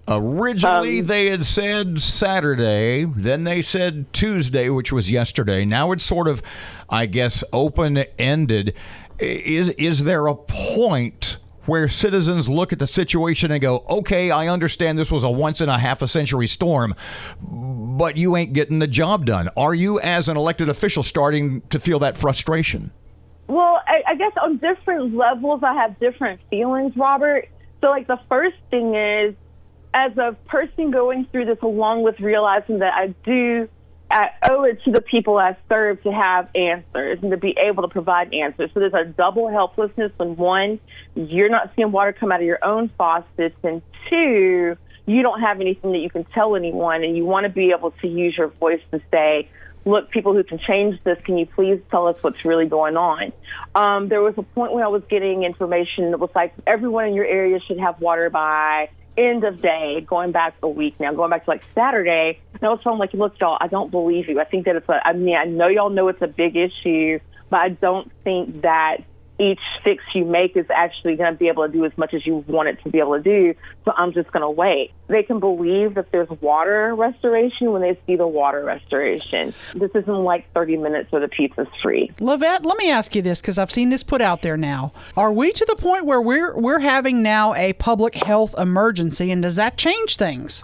Originally, they had said Saturday, then they said Tuesday, which was yesterday. Now it's sort of, I guess, open-ended. Is there a point where citizens look at the situation and go, okay, I understand this was a once-in-a-half-a-century storm, but you ain't getting the job done? Are you, as an elected official, starting to feel that frustration? Well, I guess on different levels, I have different feelings, Robert. So, like, the first thing is, as a person going through this, along with realizing that I owe it to the people I serve to have answers and to be able to provide answers. So there's a double helplessness when, one, you're not seeing water come out of your own faucets, and two, you don't have anything that you can tell anyone, and you want to be able to use your voice to say, look, people who can change this, can you please tell us what's really going on? There was a point when I was getting information that was like, everyone in your area should have water by end of day, going back a week now, going back to like Saturday. And I was telling like, look, y'all, I don't believe you. I think that I know y'all know it's a big issue, but I don't think that each fix you make is actually going to be able to do as much as you want it to be able to do. So I'm just going to wait. They can believe that there's water restoration when they see the water restoration. This isn't like 30 minutes where the pizza's free. Levette, let me ask you this, because I've seen this put out there now. Are we to the point where we're having now a public health emergency, and does that change things?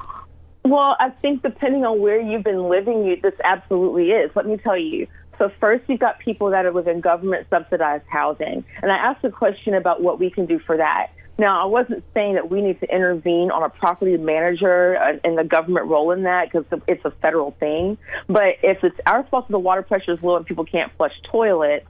Well, I think depending on where you've been living, this absolutely is. Let me tell you. So first, you've got people that are within government-subsidized housing. And I asked a question about what we can do for that. Now, I wasn't saying that we need to intervene on a property manager and the government role in that, because it's a federal thing. But if it's our fault that the water pressure is low and people can't flush toilets,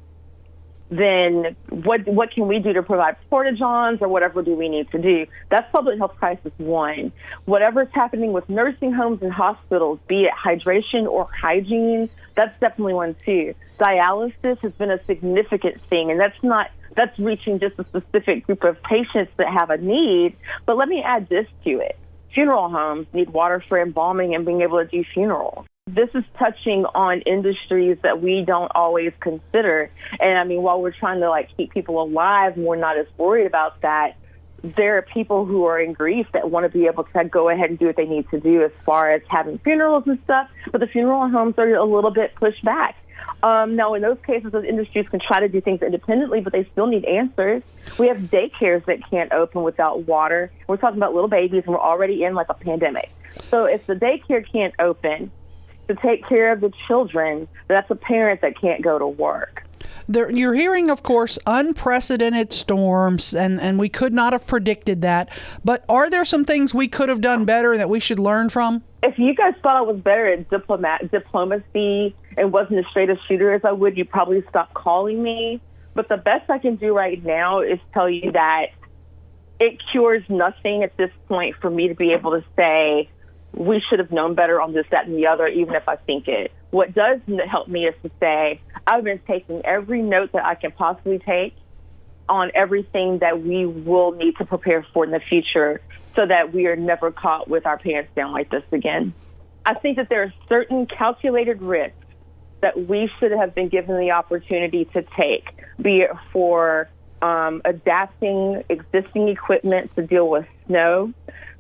then what can we do to provide porta-johns or whatever do we need to do? That's public health crisis one. Whatever's happening with nursing homes and hospitals, be it hydration or hygiene, that's definitely one too. Dialysis has been a significant thing, and that's reaching just a specific group of patients that have a need. But let me add this to it. Funeral homes need water for embalming and being able to do funerals. This is touching on industries that we don't always consider. And I mean, while we're trying to keep people alive and we're not as worried about that, there are people who are in grief that want to be able to go ahead and do what they need to do as far as having funerals and stuff. But the funeral homes are a little bit pushed back. Now, in those cases, those industries can try to do things independently, but they still need answers. We have daycares that can't open without water. We're talking about little babies, and we're already in a pandemic. So if the daycare can't open to take care of the children, that's a parent that can't go to work. You're hearing, of course, unprecedented storms, and we could not have predicted that. But are there some things we could have done better that we should learn from? If you guys thought I was better at diplomacy and wasn't as straight a shooter as I would, you probably stop calling me. But the best I can do right now is tell you that it cures nothing at this point for me to be able to say, we should have known better on this, that, and the other, even if I think it. What does help me is to say, I've been taking every note that I can possibly take on everything that we will need to prepare for in the future so that we are never caught with our pants down like this again. I think that there are certain calculated risks that we should have been given the opportunity to take, be it for adapting existing equipment to deal with snow,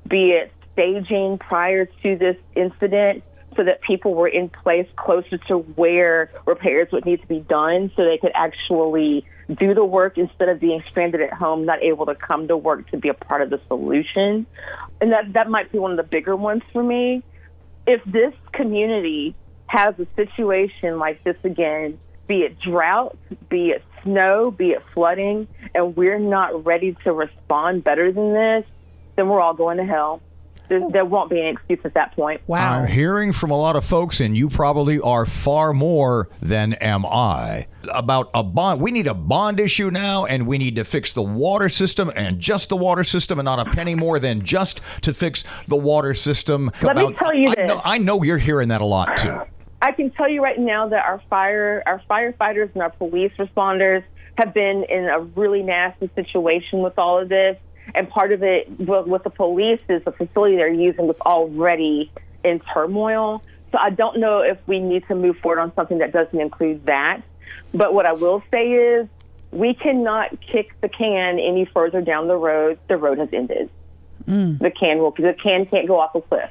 be it staging prior to this incident so that people were in place closer to where repairs would need to be done so they could actually do the work instead of being stranded at home, not able to come to work to be a part of the solution. And that might be one of the bigger ones for me. If this community has a situation like this again, be it drought, be it snow, be it flooding, and we're not ready to respond better than this, then we're all going to hell. There won't be any excuse at that point. Wow. I'm hearing from a lot of folks, and you probably are far more than am I, about a bond. We need a bond issue now, and we need to fix the water system and just the water system and not a penny more than just to fix the water system. Let me tell you this. I know you're hearing that a lot, too. I can tell you right now that our firefighters and our police responders have been in a really nasty situation with all of this. And part of it with the police is the facility they're using was already in turmoil. So I don't know if we need to move forward on something that doesn't include that. But what I will say is we cannot kick the can any further down the road. The road has ended. The can can't go off a cliff.